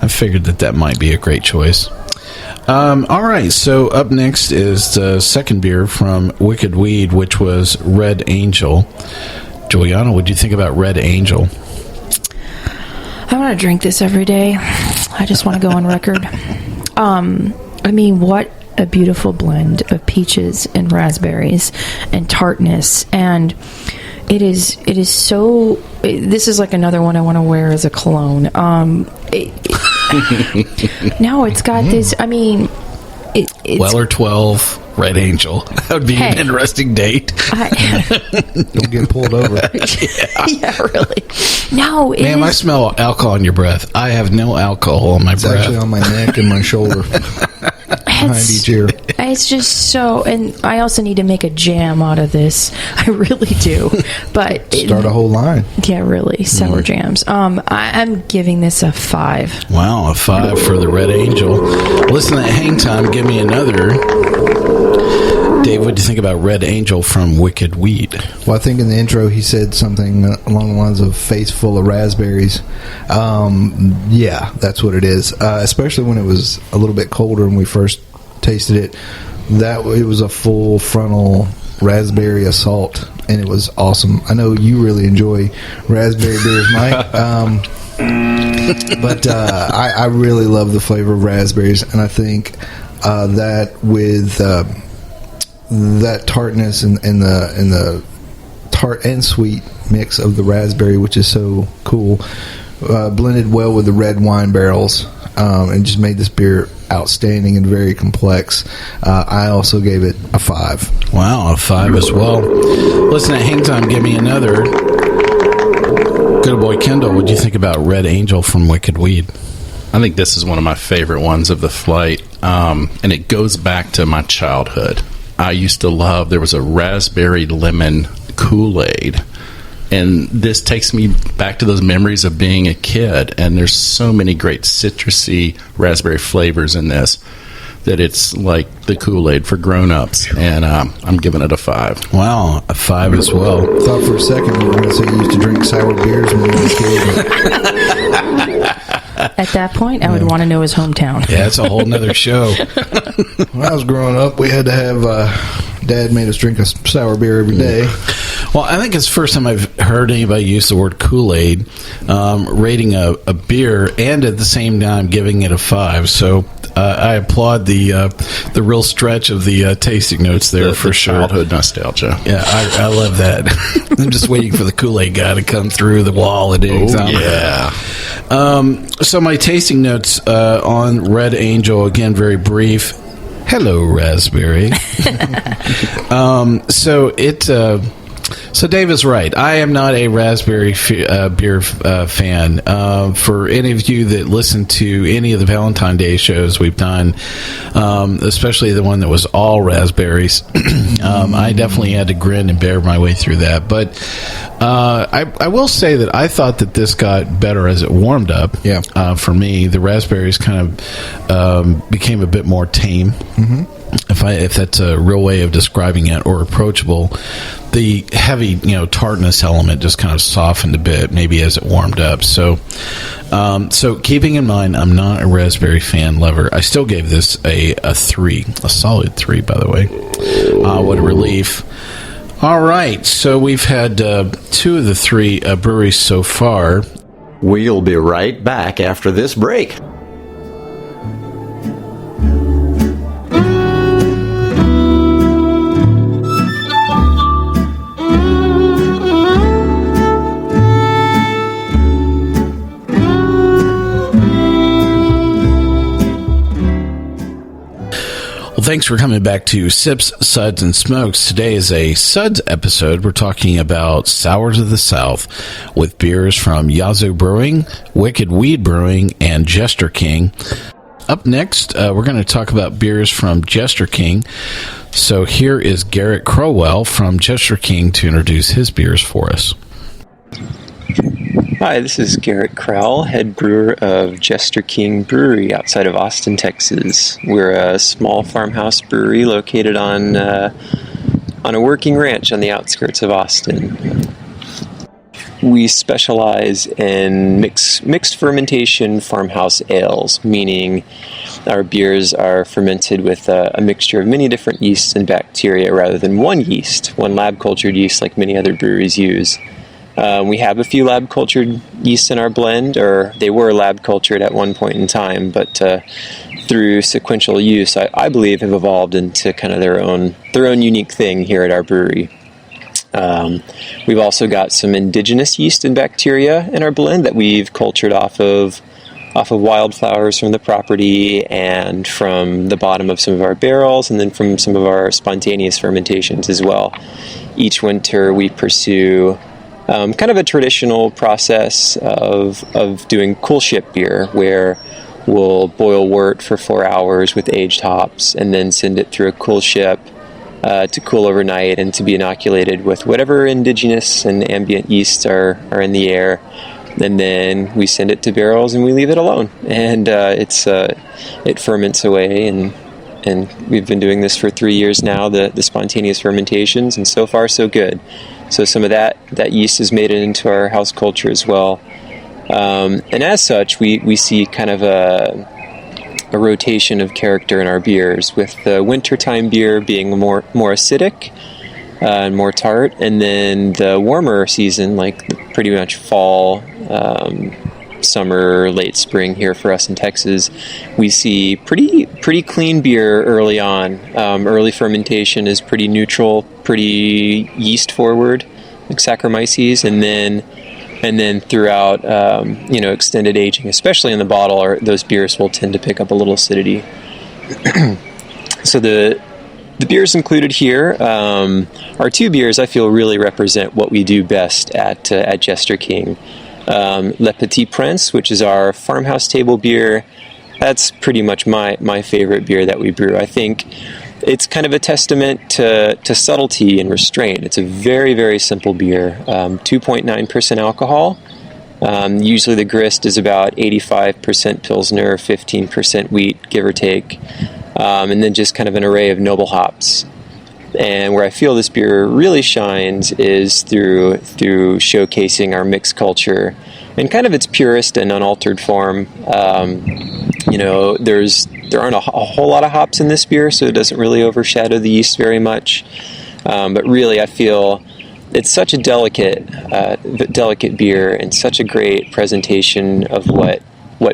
B: I figured that might be a great choice. All right, so up next is the second beer from Wicked Weed, which was Red Angel. Julieanna, what do you think about Red Angel?
C: I want to drink this every day. I just want to go on record. I mean, what a beautiful blend of peaches and raspberries and tartness, and it is so. This is like another one I want to wear as a cologne. No, it's got this. I mean, it's
B: Weller 12 Red Angel. That would be an interesting date.
D: Don't get pulled over.
C: Yeah, really. No,
B: ma'am, I smell alcohol in your breath. I have no alcohol on my breath.
D: It's actually on my neck and my shoulder. behind each ear.
C: It's just so, and I also need to make a jam out of this. I really do. But
D: Start a whole line.
C: Yeah, really. Sour jams. I'm giving this a 5.
B: Wow, a 5 for the Red Angel. Listen to that hang time. Give me another. Dave, what do you think about Red Angel from Wicked Weed?
D: Well, I think in the intro he said something along the lines of face full of raspberries. Yeah, that's what it is. Especially when it was a little bit colder and we first tasted it. It was a full frontal raspberry assault, and it was awesome. I know you really enjoy raspberry beers, Mike. But I really love the flavor of raspberries, and I think that with that tartness and the tart and sweet mix of the raspberry, which is so cool, blended well with the red wine barrels, and just made this beer outstanding and very complex. I also gave it a 5.
B: Wow, a 5 as well. Listen, at hang time, give me another. Good boy Kendall, what do you think about Red Angel from Wicked Weed?
E: I think this is one of my favorite ones of the flight, and it goes back to my childhood. I used to love, there was a raspberry lemon Kool-Aid, and this takes me back to those memories of being a kid, and there's so many great citrusy raspberry flavors in this that it's like the Kool-Aid for grown-ups, and I'm giving it a 5.
B: Wow, a 5 as well.
D: Thought for a second you were going to say you used to drink sour beers when you were a kid.
C: At that point, I would want to know his hometown.
B: Yeah, it's a whole nother show.
D: When I was growing up, we had to have Dad made us drink a sour beer every day.
B: Well, I think it's the first time I've heard anybody use the word Kool-Aid, rating a beer, and at the same time giving it a 5. So I applaud the real stretch of the tasting notes there for sure.
E: Childhood nostalgia.
B: Yeah, I love that. I'm just waiting for the Kool-Aid guy to come through the wall and examine.
E: Yeah.
B: So my tasting notes on Red Angel, again, very brief. Hello, raspberry. So Dave is right. I am not a raspberry beer fan. For any of you that listen to any of the Valentine's Day shows we've done, especially the one that was all raspberries, I definitely had to grin and bear my way through that. But I will say that I thought that this got better as it warmed up.
D: Yeah.
B: For me, the raspberries kind of became a bit more tame. Mm-hmm. If that's a real way of describing it, or approachable. The heavy, tartness element just kind of softened a bit, maybe as it warmed up. So keeping in mind, I'm not a raspberry fan lover. I still gave this a 3, a solid 3, by the way. What a relief. All right, so we've had 2 of the 3 breweries so far.
A: We'll be right back after this break.
B: Thanks for coming back to Sips, Suds, and Smokes. Today is a Suds episode. We're talking about Sours of the South with beers from Yazoo Brewing, Wicked Weed Brewing, and Jester King. Up next, we're going to talk about beers from Jester King. So here is Garrett Crowell from Jester King to introduce his beers for us.
H: Hi, this is Garrett Crowell, head brewer of Jester King Brewery outside of Austin, Texas. We're a small farmhouse brewery located on a working ranch on the outskirts of Austin. We specialize in mixed fermentation farmhouse ales, meaning our beers are fermented with a mixture of many different yeasts and bacteria rather than one yeast, one lab-cultured yeast like many other breweries use. We have a few lab-cultured yeasts in our blend, or they were lab-cultured at one point in time, but through sequential use, I believe have evolved into kind of their own unique thing here at our brewery. We've also got some indigenous yeast and bacteria in our blend that we've cultured off of wildflowers from the property and from the bottom of some of our barrels, and then from some of our spontaneous fermentations as well. Each winter we pursue kind of a traditional process of doing cool ship beer, where we'll boil wort for 4 hours with aged hops and then send it through a cool ship to cool overnight and to be inoculated with whatever indigenous and ambient yeasts are in the air. And then we send it to barrels and we leave it alone. And it ferments away. And we've been doing this for 3 years now, the spontaneous fermentations, and so far so good. So some of that yeast has made it into our house culture as well. And as such, we see kind of a rotation of character in our beers, with the wintertime beer being more acidic and more tart, and then the warmer season, like pretty much fall, summer, late spring here for us in Texas, we see pretty clean beer early on. Early fermentation is pretty neutral, pretty yeast forward, like Saccharomyces, and then throughout extended aging, especially in the bottle, those beers will tend to pick up a little acidity. So the beers included here are 2 beers I feel really represent what we do best at Jester King. Le Petite Prince, which is our farmhouse table beer. That's pretty much my favorite beer that we brew. I think it's kind of a testament to subtlety and restraint. It's a very, very simple beer. 2.9% alcohol. Usually the grist is about 85% Pilsner, 15% wheat, give or take. And then just kind of an array of noble hops. And where I feel this beer really shines is through showcasing our mixed culture in kind of its purest and unaltered form. There aren't a whole lot of hops in this beer, so it doesn't really overshadow the yeast very much. But really, I feel it's such a delicate beer and such a great presentation of what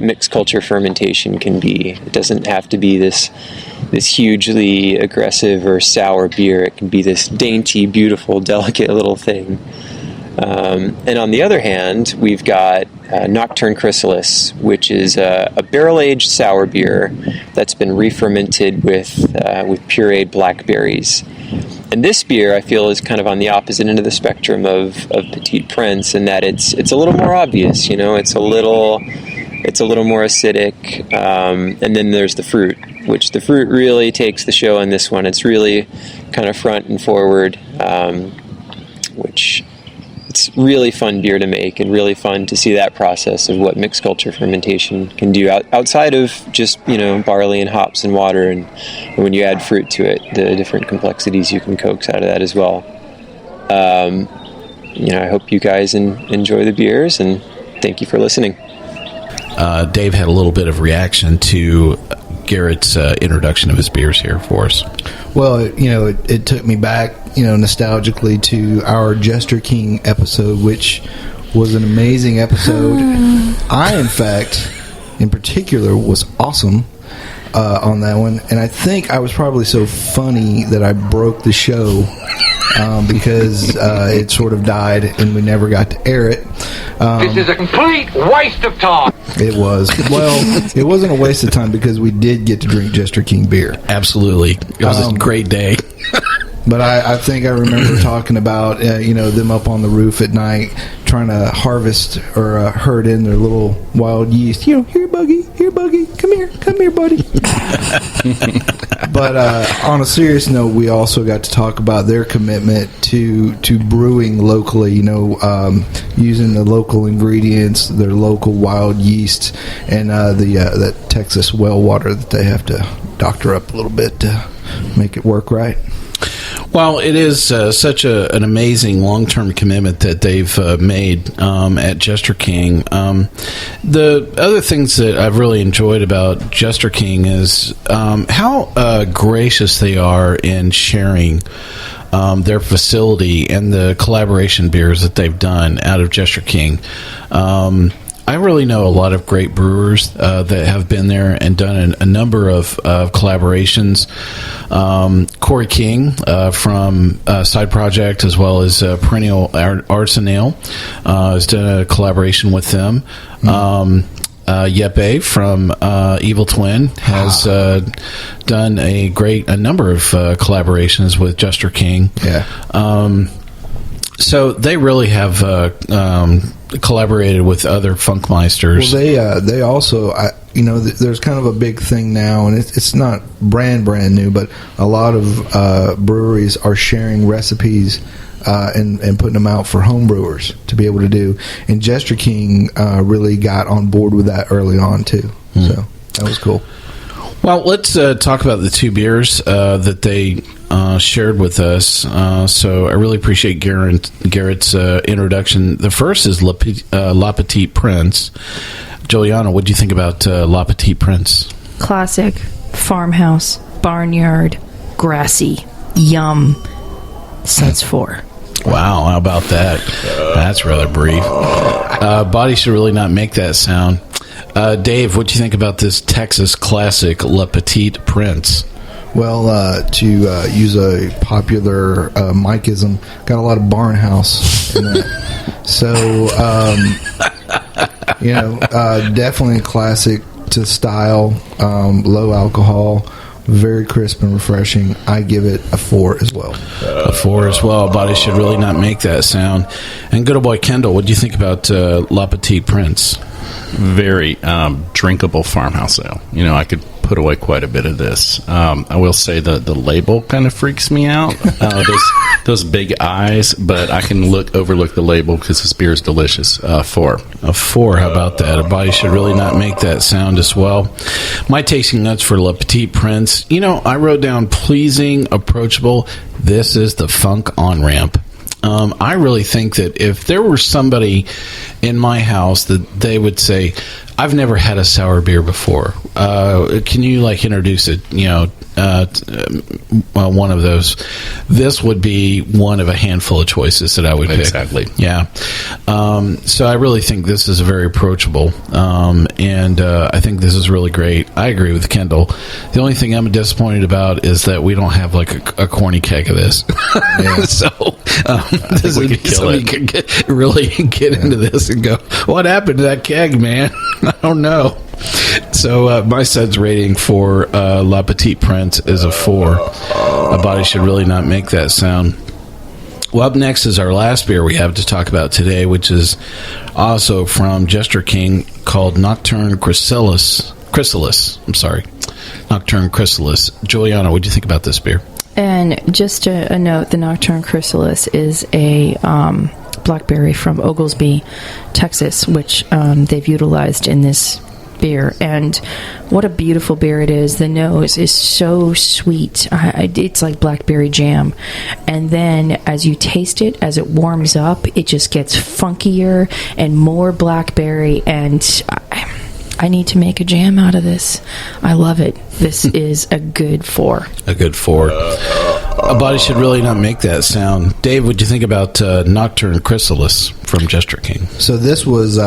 H: mixed culture fermentation can be. It doesn't have to be this hugely aggressive or sour beer. It can be this dainty, beautiful, delicate little thing. And on the other hand, we've got Nocturn Chrysalis, which is a barrel-aged sour beer that's been re-fermented with pureed blackberries. And this beer, I feel, is kind of on the opposite end of the spectrum of Petite Prince, in that it's a little more obvious. It's a little more acidic, and then there's the fruit, which the fruit really takes the show in this one. It's really kind of front and forward, which it's really fun beer to make, and really fun to see that process of what mixed culture fermentation can do outside of just barley and hops and water, and when you add fruit to it, the different complexities you can coax out of that as well. I hope you guys enjoy the beers, and thank you for listening.
B: Dave had a little bit of reaction to Garrett's introduction of his beers here for us.
D: Well, it took me back, nostalgically to our Jester King episode, which was an amazing episode. I, in fact, in particular, was awesome on that one. And I think I was probably so funny that I broke the show because it sort of died and we never got to air it.
I: This is a complete waste of time.
D: It was. Well, it wasn't a waste of time because we did get to drink Jester King beer.
B: Absolutely. It was a great day.
D: But I think I remember talking about, them up on the roof at night trying to harvest or herd in their little wild yeast. Here, Buggy, come here, buddy. But on a serious note, we also got to talk about their commitment to brewing locally, using the local ingredients, their local wild yeast, and the Texas well water that they have to doctor up a little bit to make it work right.
B: Well, it is such an amazing long-term commitment that they've made at Jester King. The other things that I've really enjoyed about Jester King is how gracious they are in sharing their facility and the collaboration beers that they've done out of Jester King. I really know a lot of great brewers that have been there and done a number of collaborations. Corey King from Side Project, as well as Perennial Arts and Ale, has done a collaboration with them. Yeppe from Evil Twin has done a number of collaborations with Jester King.
D: Yeah.
B: So they really have collaborated with other Funkmeisters.
D: Well, they also, there's kind of a big thing now, and it's not brand new, but a lot of breweries are sharing recipes and putting them out for home brewers to be able to do. And Jester King really got on board with that early on too. So that was cool.
B: Well, let's talk about the two beers that they shared with us. So I really appreciate Garrett's introduction. The first is La Petite Prince. Julieanna, what do you think about La Petite Prince?
C: Classic, farmhouse, barnyard, grassy, yum. Suds 4.
B: Wow, how about that? That's rather brief. Body should really not make that sound. Dave, what do you think about this Texas classic La Petite Prince?
D: Well, to use a popular Mikeism, got a lot of barn house in that. So, definitely a classic to style, low alcohol, very crisp and refreshing. I give it a 4 as well.
B: A 4 as well. Body should really not make that sound. And good old boy Kendall, what do you think about La Petite Prince?
E: Very drinkable farmhouse ale. I could put away quite a bit of this. I will say the label kind of freaks me out. Those big eyes, but I can overlook the label because this beer is delicious. 4.
B: A 4, how about that? A body should really not make that sound as well. My tasting notes for La Petite Prince. I wrote down pleasing, approachable. This is the funk on-ramp. I really think that if there were somebody in my house that they would say, I've never had a sour beer before. Can you introduce it? One of those. This would be one of a handful of choices that I would pick.
E: Exactly.
B: Yeah. So I really think this is very approachable, and I think this is really great. I agree with Kendall. The only thing I'm disappointed about is that we don't have a corny keg of this. Yeah. So
E: we could kill it.
B: Could really get into this and go, what happened to that keg, man? I don't know. So my Suds rating for La Petite Prince is a 4. A body should really not make that sound. Well, up next is our last beer we have to talk about today, which is also from Jester King, called Nocturn Chrysalis. Nocturn Chrysalis. Julieanna, what do you think about this beer?
C: And just a note, the Nocturn Chrysalis is a blackberry from Oglesby, Texas, which they've utilized in this beer. And what a beautiful beer it is. The nose is so sweet. It's like blackberry jam. And then as you taste it, as it warms up, it just gets funkier and more blackberry. And I need to make a jam out of this. I love it. This is a good 4.
B: A good 4. A body should really not make that sound. Dave, what do you think about Nocturn Chrysalis from Jester King?
D: So this was,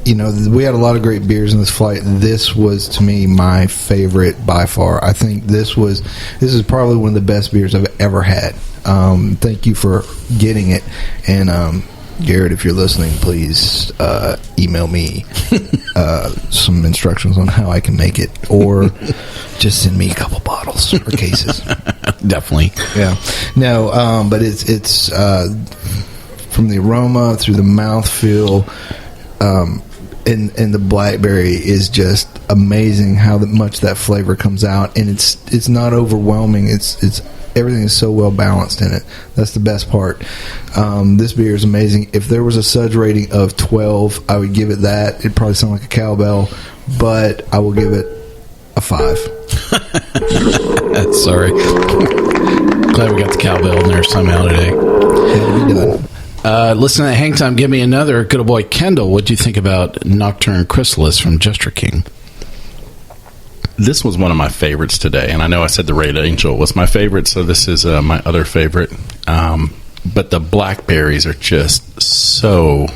D: we had a lot of great beers in this flight. This was, to me, my favorite by far. I think this is probably one of the best beers I've ever had. Thank you for getting it. And Garrett, if you're listening, please email me some instructions on how I can make it, or just send me a couple bottles or cases.
B: Definitely.
D: Yeah. No, but it's from the aroma through the mouthfeel, and the blackberry is just amazing how much that flavor comes out, and it's not overwhelming. It's everything is so well balanced in it. That's the best part. This beer is amazing. If there was a Suds rating of 12, I would give it that. It'd probably sound like a cowbell, but I will give it a 5.
B: Sorry. Glad we got the cowbell in there somehow today.
D: Had to be done.
B: Listen to Hang Time. Give me another. Good old boy Kendall, what do you think about Nocturn Chrysalis from Jester King?
E: This was one of my favorites today, and I know I said the Red Angel was my favorite, so this is my other favorite. But the blackberries are just so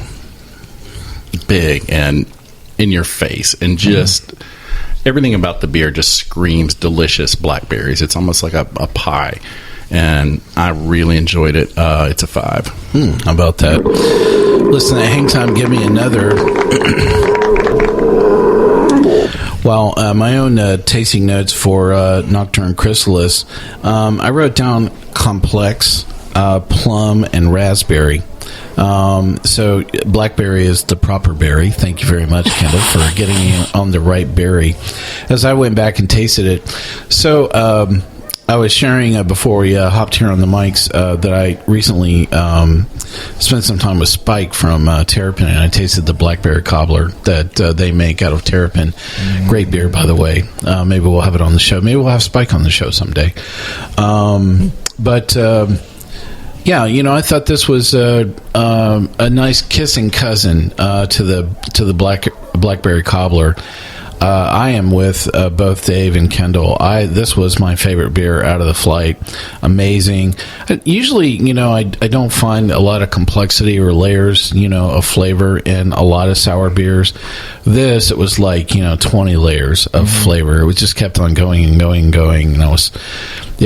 E: big and in your face, and just everything about the beer just screams delicious blackberries. It's almost like a pie, and I really enjoyed it. It's a 5.
B: How about that? Listen, at Hang Time, give me another. Well, my own tasting notes for Nocturn Chrysalis, I wrote down complex, plum, and raspberry. So blackberry is the proper berry. Thank you very much, Kendall, for getting me on the right berry. As I went back and tasted it, so I was sharing before we hopped here on the mics that I recently spent some time with Spike from Terrapin, and I tasted the blackberry cobbler that they make out of Terrapin. Great beer, by the way. Maybe we'll have it on the show. Maybe we'll have Spike on the show someday. Yeah, I thought this was a nice kissing cousin to the blackberry cobbler. I am with both Dave and Kendall. This was my favorite beer out of the flight. Amazing. Usually, I don't find a lot of complexity or layers, of flavor in a lot of sour beers. It was like, 20 layers of flavor. It just kept on going and going and going. And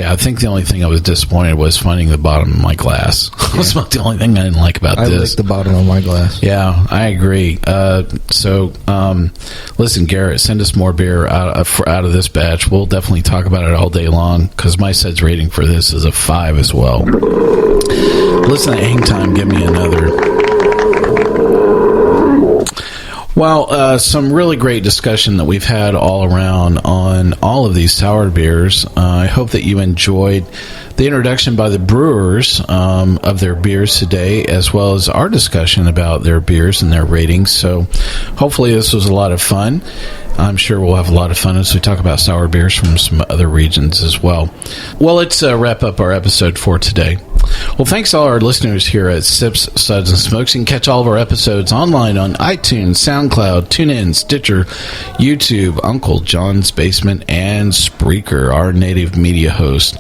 B: I think the only thing I was disappointed was finding the bottom of my glass. That's about the only thing I didn't like about this.
D: I like the bottom of my glass.
B: Yeah, I agree. Listen, Garrett, send us more beer out of this batch. We'll definitely talk about it all day long because my Suds rating for this is a 5 as well. Listen to Hang Time, give me another. Well, some really great discussion that we've had all around on all of these sour beers. I hope that you enjoyed the introduction by the brewers of their beers today, as well as our discussion about their beers and their ratings. So hopefully this was a lot of fun. I'm sure we'll have a lot of fun as we talk about sour beers from some other regions as well. Well, let's wrap up our episode for today. Well, thanks to all our listeners here at Sips, Suds, and Smokes. You can catch all of our episodes online on iTunes, SoundCloud, TuneIn, Stitcher, YouTube, Uncle John's Basement, and Spreaker, our native media host.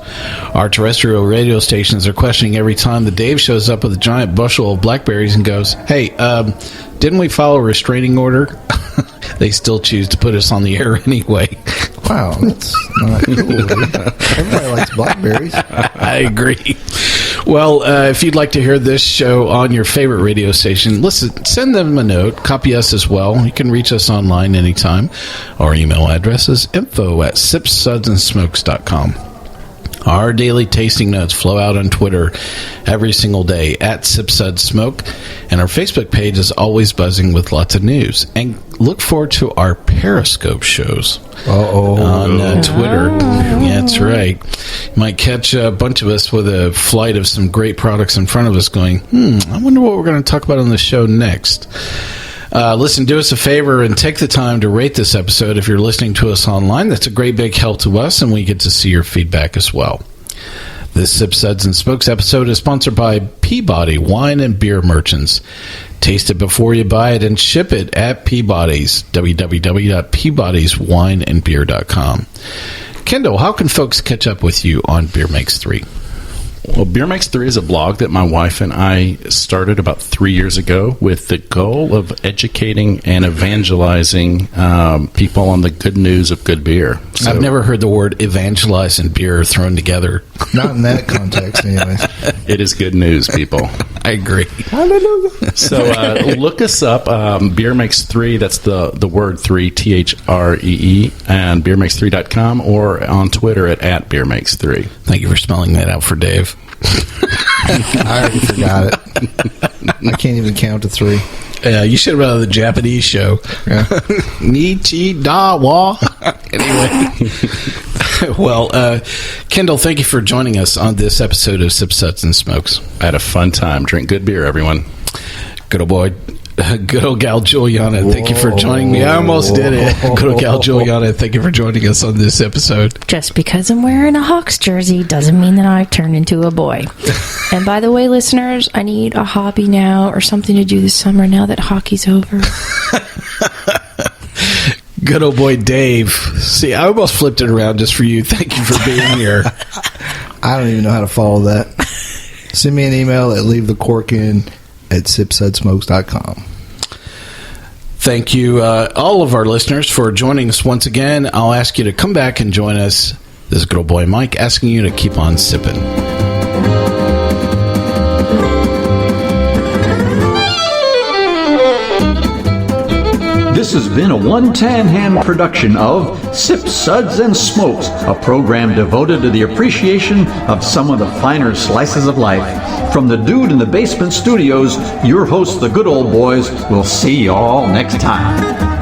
B: Our terrestrial radio stations are questioning every time that Dave shows up with a giant bushel of blackberries and goes, "Hey, didn't we follow a restraining order?" They still choose to put us on the air anyway.
D: Wow, that's not cool. Everybody likes blackberries.
B: I agree. Well, if you'd like to hear this show on your favorite radio station, listen, send them a note. Copy us as well. You can reach us online anytime. Our email address is info@sipsudsandsmokes.com. Our daily tasting notes flow out on Twitter every single day @SipSudsSmoke, and our Facebook page is always buzzing with lots of news. And look forward to our Periscope shows on Twitter. Yeah, that's right. You might catch a bunch of us with a flight of some great products in front of us going, I wonder what we're going to talk about on the show next. Listen, do us a favor and take the time to rate this episode if you're listening to us online. That's a great big help to us, and we get to see your feedback as well. This Sip, Suds, and Smokes episode is sponsored by Peabody Wine and Beer Merchants. Taste it before you buy it and ship it at Peabody's, www.peabodyswineandbeer.com. Kendall, how can folks catch up with you on Beer Makes 3?
E: Well, Beer Makes 3 is a blog that my wife and I started about 3 years ago with the goal of educating and evangelizing people on the good news of good beer.
B: So, I've never heard the word evangelize and beer thrown together.
D: Not in that context, anyways.
E: It is good news, people.
B: I agree.
D: Hallelujah.
E: So look us up. Beer Makes 3, that's the word 3, THREE, and beermakes3.com, or on Twitter at beermakes3.
B: Thank you for spelling that out for Dave.
D: I already forgot it. I can't even count to 3.
B: Yeah, you should have been on the Japanese show.
D: Yeah.
B: Nichi da wa. Anyway. Well, Kendall, thank you for joining us on this episode of Sip, Suds, and Smokes.
E: I had a fun time. Drink good beer, everyone.
B: Good old boy. Good old gal Julieanna, thank you for joining me. I almost did it. Good old gal Julieanna, thank you for joining us on this episode.
C: Just because I'm wearing a Hawks jersey doesn't mean that I've turned into a boy. And by the way, listeners, I need a hobby now or something to do this summer now that hockey's over.
B: Good old boy Dave. See, I almost flipped it around just for you. Thank you for being here.
D: I don't even know how to follow that. Send me an email at leavethecorkin@sipsudsmokes.com.
B: Thank you, all of our listeners, for joining us once again. I'll ask you to come back and join us. This is good old boy Mike asking you to keep on sipping.
A: This has been a One Tan Hand production of Sips, Suds, and Smokes, a program devoted to the appreciation of some of the finer slices of life. From the Dude in the Basement Studios, your hosts, the Good Old Boys, will see you all next time.